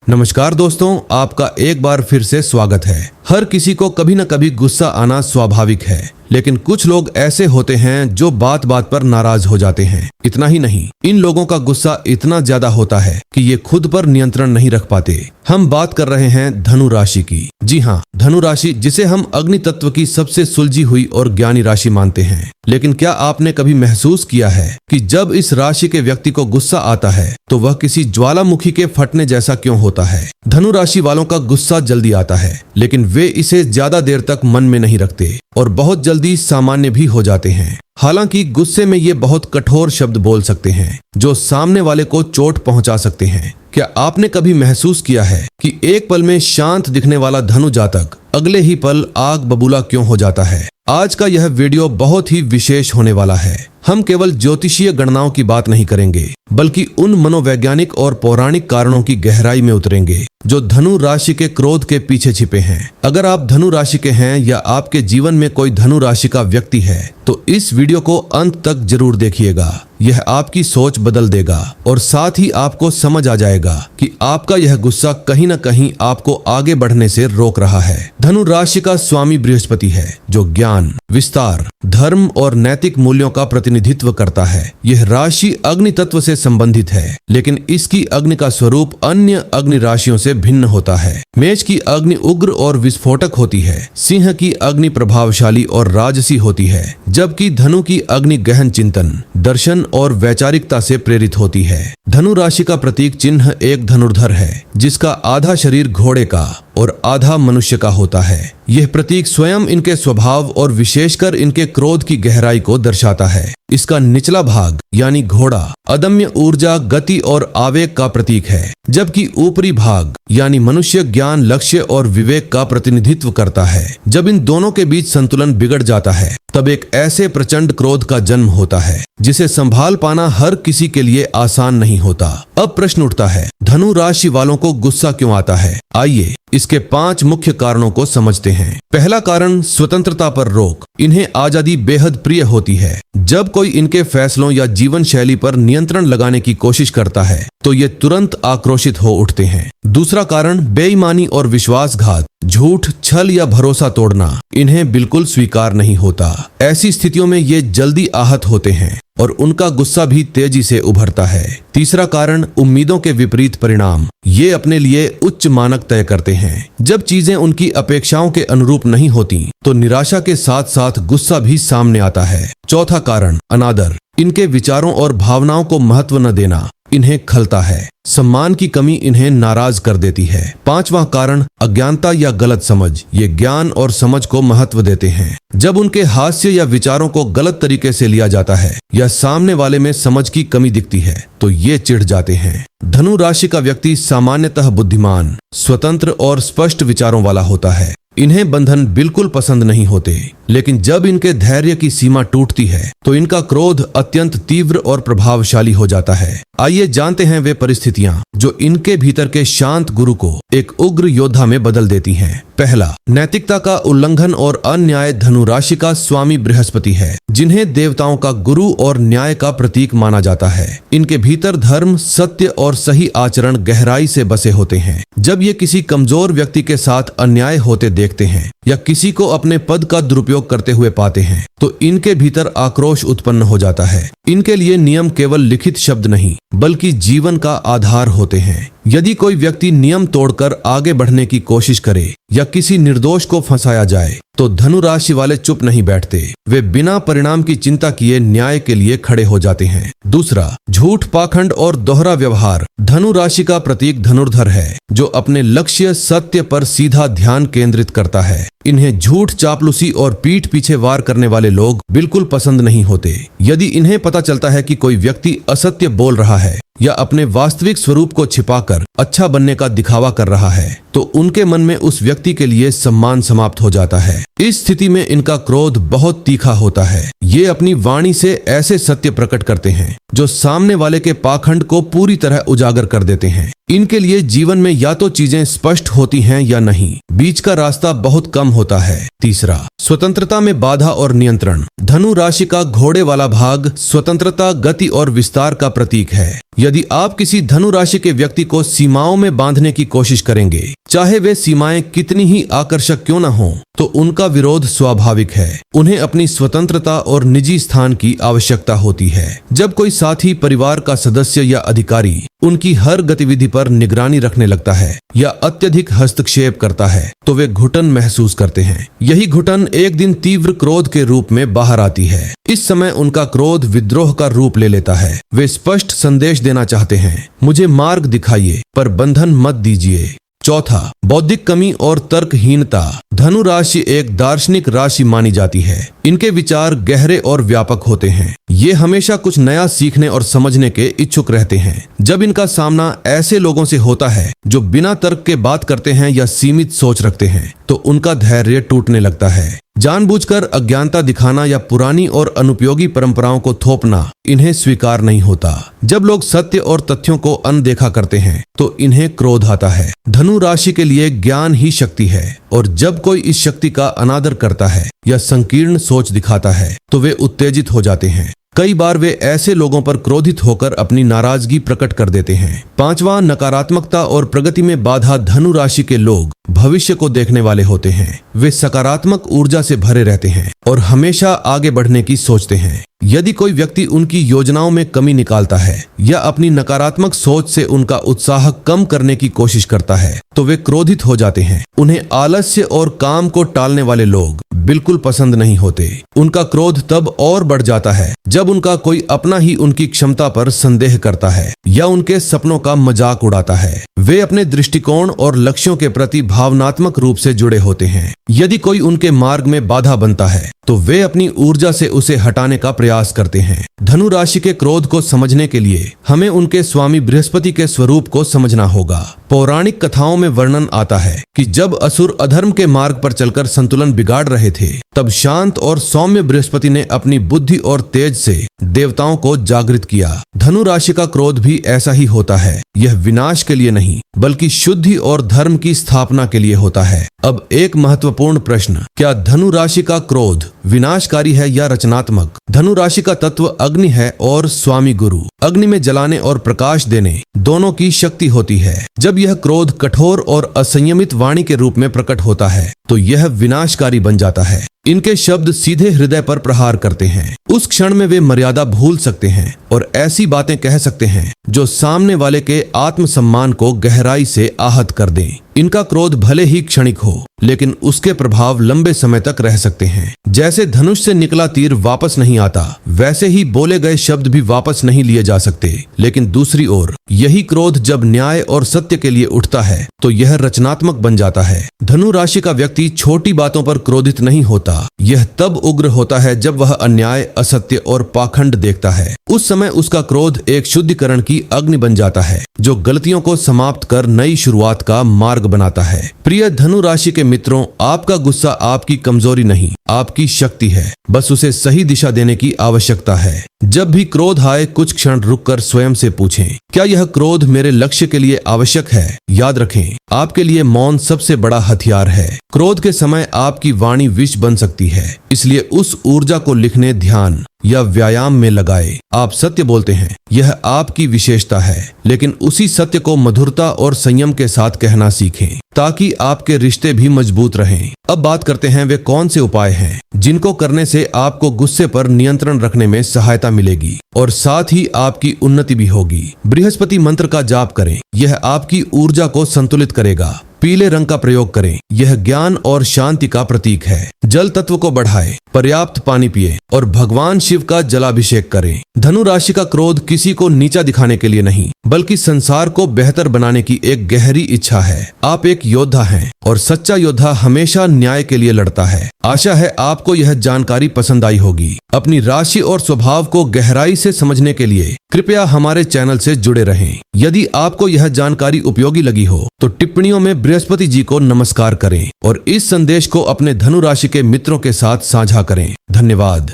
नमस्कार दोस्तों, आपका एक बार फिर से स्वागत है। हर किसी को कभी न कभी गुस्सा आना स्वाभाविक है, लेकिन कुछ लोग ऐसे होते हैं जो बात बात पर नाराज हो जाते हैं। इतना ही नहीं, इन लोगों का गुस्सा इतना ज्यादा होता है कि ये खुद पर नियंत्रण नहीं रख पाते। हम बात कर रहे हैं धनु राशि की। जी हाँ, धनु राशि, जिसे हम अग्नि तत्व की सबसे सुलझी हुई और ज्ञानी राशि मानते हैं। लेकिन क्या आपने कभी महसूस किया है कि जब इस राशि के व्यक्ति को गुस्सा आता है तो वह किसी ज्वालामुखी के फटने जैसा क्यों होता है? धनु राशि वालों का गुस्सा जल्दी आता है, लेकिन वे इसे ज्यादा देर तक मन में नहीं रखते और बहुत जल्दी सामान्य भी हो जाते हैं। हालांकि गुस्से में ये बहुत कठोर शब्द बोल सकते हैं जो सामने वाले को चोट पहुंचा सकते हैं। क्या आपने कभी महसूस किया है कि एक पल में शांत दिखने वाला धनु जातक अगले ही पल आग बबूला क्यों हो जाता है? आज का यह वीडियो बहुत ही विशेष होने वाला है। हम केवल ज्योतिषीय गणनाओं की बात नहीं करेंगे, बल्कि उन मनोवैज्ञानिक और पौराणिक कारणों की गहराई में उतरेंगे जो धनु राशि के क्रोध के पीछे छिपे हैं। अगर आप धनु राशि के हैं या आपके जीवन में कोई धनु राशि का व्यक्ति है तो इस वीडियो को अंत तक जरूर देखिएगा। यह आपकी सोच बदल देगा और साथ ही आपको समझ आ जाएगा कि आपका यह गुस्सा कहीं न कहीं आपको आगे बढ़ने से रोक रहा है। धनु राशि का स्वामी बृहस्पति है, जो ज्ञान, विस्तार, धर्म और नैतिक मूल्यों का प्रतिनिधित्व करता है। यह राशि अग्नि तत्व से संबंधित है, लेकिन इसकी अग्नि का स्वरूप अन्य अग्नि राशियों से भिन्न होता है। मेष की अग्नि उग्र और विस्फोटक होती है। सिंह की अग्नि प्रभावशाली और राजसी होती है, जबकि धनु की अग्नि गहन चिंतन, दर्शन और वैचारिकता से प्रेरित होती है। धनु राशि का प्रतीक चिन्ह एक धनुर्धर है, जिसका आधा शरीर घोड़े का और आधा मनुष्य का होता है। यह प्रतीक स्वयं इनके स्वभाव और विशेषकर इनके क्रोध की गहराई को दर्शाता है। इसका निचला भाग यानी घोड़ा अदम्य ऊर्जा, गति और आवेग का प्रतीक है, जबकि ऊपरी भाग यानी मनुष्य ज्ञान, लक्ष्य और विवेक का प्रतिनिधित्व करता है। जब इन दोनों के बीच संतुलन बिगड़ जाता है तब एक ऐसे प्रचंड क्रोध का जन्म होता है जिसे संभाल पाना हर किसी के लिए आसान नहीं होता। अब प्रश्न उठता है, धनु राशि वालों को गुस्सा क्यों आता है? आइए इसके 5 मुख्य कारणों को समझते हैं। पहला कारण, स्वतंत्रता पर रोक। इन्हें आजादी बेहद प्रिय होती है। जब कोई इनके फैसलों या जीवन शैली पर नियंत्रण लगाने की कोशिश करता है तो ये तुरंत आक्रोशित हो उठते हैं। दूसरा कारण, बेईमानी और विश्वासघात। झूठ, छल या भरोसा तोड़ना इन्हें बिल्कुल स्वीकार नहीं होता। ऐसी स्थितियों में ये जल्दी आहत होते हैं और उनका गुस्सा भी तेजी से उभरता है। तीसरा कारण, उम्मीदों के विपरीत परिणाम। ये अपने लिए उच्च मानक तय करते हैं। जब चीजें उनकी अपेक्षाओं के अनुरूप नहीं होती तो निराशा के साथ साथ गुस्सा भी सामने आता है। चौथा कारण, अनादर। इनके विचारों और भावनाओं को महत्व न देना इन्हें खलता है। सम्मान की कमी इन्हें नाराज कर देती है। पांचवा कारण, अज्ञानता या गलत समझ। ये ज्ञान और समझ को महत्व देते हैं। जब उनके हास्य या विचारों को गलत तरीके से लिया जाता है या सामने वाले में समझ की कमी दिखती है तो ये चिढ़ जाते हैं। धनु राशि का व्यक्ति सामान्यतः बुद्धिमान, स्वतंत्र और स्पष्ट विचारों वाला होता है। इन्हें बंधन बिल्कुल पसंद नहीं होते, लेकिन जब इनके धैर्य की सीमा टूटती है तो इनका क्रोध अत्यंत तीव्र और प्रभावशाली हो जाता है। आइए जानते हैं वे परिस्थितियां जो इनके भीतर के शांत गुरु को एक उग्र योद्धा में बदल देती हैं। पहला, नैतिकता का उल्लंघन और अन्याय। धनु राशि का स्वामी बृहस्पति है, जिन्हें देवताओं का गुरु और न्याय का प्रतीक माना जाता है। इनके भीतर धर्म, सत्य और सही आचरण गहराई से बसे होते हैं। जब ये किसी कमजोर व्यक्ति के साथ अन्याय होते देखते हैं या किसी को अपने पद का दुरुपयोग करते हुए पाते हैं तो इनके भीतर आक्रोश उत्पन्न हो जाता है। इनके लिए नियम केवल लिखित शब्द नहीं बल्कि जीवन का आधार होते हैं। यदि कोई व्यक्ति नियम तोड़कर आगे बढ़ने की कोशिश करे या किसी निर्दोष को फंसाया जाए तो धनु राशि वाले चुप नहीं बैठते। वे बिना परिणाम की चिंता किए न्याय के लिए खड़े हो जाते हैं। दूसरा, झूठ, पाखंड और दोहरा व्यवहार। धनु राशि का प्रतीक धनुर्धर है, जो अपने लक्ष्य सत्य पर सीधा ध्यान केंद्रित करता है। इन्हें झूठ, चापलूसी और पीठ पीछे वार करने वाले लोग बिल्कुल पसंद नहीं होते। यदि इन्हें पता चलता है कि कोई व्यक्ति असत्य बोल रहा है या अपने वास्तविक स्वरूप को छिपाकर अच्छा बनने का दिखावा कर रहा है तो उनके मन में उस व्यक्ति के लिए सम्मान समाप्त हो जाता है। इस स्थिति में इनका क्रोध बहुत तीखा होता है। ये अपनी वाणी से ऐसे सत्य प्रकट करते हैं जो सामने वाले के पाखंड को पूरी तरह उजागर कर देते हैं। इनके लिए जीवन में या तो चीजें स्पष्ट होती हैं या नहीं, बीच का रास्ता बहुत कम होता है। तीसरा, स्वतंत्रता में बाधा और नियंत्रण। धनु राशि का घोड़े वाला भाग स्वतंत्रता, गति और विस्तार का प्रतीक है। यदि आप किसी धनु राशि के व्यक्ति को सीमाओं में बांधने की कोशिश करेंगे, चाहे वे सीमाएं कितनी ही आकर्षक क्यों न हों, तो उनका विरोध स्वाभाविक है। उन्हें अपनी स्वतंत्रता और निजी स्थान की आवश्यकता होती है। जब कोई साथी, परिवार का सदस्य या अधिकारी उनकी हर गतिविधि पर निगरानी रखने लगता है या अत्यधिक हस्तक्षेप करता है, तो वे घुटन महसूस करते हैं। यही घुटन एक दिन तीव्र क्रोध के रूप में बाहर आती है। इस समय उनका क्रोध विद्रोह का रूप ले लेता है। वे स्पष्ट संदेश देना चाहते हैं, मुझे मार्ग दिखाइए पर बंधन मत दीजिए। चौथा, बौद्धिक कमी और तर्कहीनता। धनु राशि एक दार्शनिक राशि मानी जाती है। इनके विचार गहरे और व्यापक होते हैं। ये हमेशा कुछ नया सीखने और समझने के इच्छुक रहते हैं। जब इनका सामना ऐसे लोगों से होता है जो बिना तर्क के बात करते हैं या सीमित सोच रखते हैं, तो उनका धैर्य टूटने लगता है। जानबूझकर अज्ञानता दिखाना या पुरानी और अनुपयोगी परंपराओं को थोपना इन्हें स्वीकार नहीं होता। जब लोग सत्य और तथ्यों को अनदेखा करते हैं, तो इन्हें क्रोध आता है। धनु राशि के लिए ज्ञान ही शक्ति है, और जब कोई इस शक्ति का अनादर करता है या संकीर्ण सोच दिखाता है, तो वे उत्तेजित हो जाते हैं। कई बार वे ऐसे लोगों पर क्रोधित होकर अपनी नाराजगी प्रकट कर देते हैं। पांचवा, नकारात्मकता और प्रगति में बाधा। धनु राशि के लोग भविष्य को देखने वाले होते हैं। वे सकारात्मक ऊर्जा से भरे रहते हैं और हमेशा आगे बढ़ने की सोचते हैं। यदि कोई व्यक्ति उनकी योजनाओं में कमी निकालता है या अपनी नकारात्मक सोच से उनका उत्साह कम करने की कोशिश करता है, तो वे क्रोधित हो जाते हैं। उन्हें आलस्य और काम को टालने वाले लोग बिल्कुल पसंद नहीं होते। उनका क्रोध तब और बढ़ जाता है जब उनका कोई अपना ही उनकी क्षमता पर संदेह करता है या उनके सपनों का मजाक उड़ाता है। वे अपने दृष्टिकोण और लक्ष्यों के प्रति भावनात्मक रूप से जुड़े होते हैं। यदि कोई उनके मार्ग में बाधा बनता है, तो वे अपनी ऊर्जा से उसे हटाने का प्रयास करते हैं। धनु राशि के क्रोध को समझने के लिए हमें उनके स्वामी बृहस्पति के स्वरूप को समझना होगा। पौराणिक कथाओं में वर्णन आता है कि जब असुर अधर्म के मार्ग पर चलकर संतुलन बिगाड़ रहे थे, तब शांत और सौम्य बृहस्पति ने अपनी बुद्धि और तेज से देवताओं को जागृत किया। धनु राशि का क्रोध भी ऐसा ही होता है। यह विनाश के लिए नहीं, बल्कि शुद्धि और धर्म की स्थापना के लिए होता है। अब एक महत्वपूर्ण प्रश्न, क्या धनु राशि का क्रोध विनाशकारी है या रचनात्मक? धनु राशि का तत्व अग्नि है और स्वामी गुरु अग्नि में जलाने और प्रकाश देने दोनों की शक्ति होती है। जब यह क्रोध कठोर और असंयमित वाणी के रूप में प्रकट होता है, तो यह विनाशकारी बन जाता है। इनके शब्द सीधे हृदय पर प्रहार करते हैं। उस क्षण में वे मर्यादा भूल सकते हैं और ऐसी बातें कह सकते हैं जो सामने वाले के आत्मसम्मान को गहराई से आहत कर दें। इनका क्रोध भले ही क्षणिक हो, लेकिन उसके प्रभाव लंबे समय तक रह सकते हैं। जैसे धनुष से निकला तीर वापस नहीं आता, वैसे ही बोले गए शब्द भी वापस नहीं लिए जा सकते। लेकिन दूसरी ओर यही क्रोध जब न्याय और सत्य के लिए उठता है, तो यह रचनात्मक बन जाता है। धनु राशि का व्यक्ति छोटी बातों पर क्रोधित नहीं होता। यह तब उग्र होता है जब वह अन्याय, असत्य और पाखंड देखता है। उस समय उसका क्रोध एक शुद्धिकरण की अग्नि बन जाता है, जो गलतियों को समाप्त कर नई शुरुआत का मार्ग बनाता है। प्रिय धनु राशि के मित्रों, आपका गुस्सा आपकी कमजोरी नहीं, आपकी शक्ति है। बस उसे सही दिशा देने की आवश्यकता है। जब भी क्रोध आए, कुछ क्षण रुककर स्वयं से पूछें, क्या यह क्रोध मेरे लक्ष्य के लिए आवश्यक है? याद रखें, आपके लिए मौन सबसे बड़ा हथियार है। क्रोध के समय आपकी वाणी विष बन सकती है, इसलिए उस ऊर्जा को लिखने, ध्यान या व्यायाम में लगाए। आप सत्य बोलते हैं, यह आपकी विशेषता है, लेकिन उसी सत्य को मधुरता और संयम के साथ कहना सीखें, ताकि आपके रिश्ते भी मजबूत रहें। अब बात करते हैं वे कौन से उपाय हैं जिनको करने से आपको गुस्से पर नियंत्रण रखने में सहायता मिलेगी और साथ ही आपकी उन्नति भी होगी। बृहस्पति मंत्र का जाप करें, यह आपकी ऊर्जा को संतुलित करेगा। पीले रंग का प्रयोग करें, यह ज्ञान और शांति का प्रतीक है। जल तत्व को बढ़ाएं, पर्याप्त पानी पिए और भगवान शिव का जलाभिषेक करें। धनु राशि का क्रोध किसी को नीचा दिखाने के लिए नहीं, बल्कि संसार को बेहतर बनाने की एक गहरी इच्छा है। आप एक योद्धा हैं और सच्चा योद्धा हमेशा न्याय के लिए लड़ता है। आशा है आपको यह जानकारी पसंद आई होगी। अपनी राशि और स्वभाव को गहराई से समझने के लिए कृपया हमारे चैनल से जुड़े रहें। यदि आपको यह जानकारी उपयोगी लगी हो, तो टिप्पणियों में बृहस्पति जी को नमस्कार करें और इस संदेश को अपने धनु राशि के मित्रों के साथ साझा करें। धन्यवाद।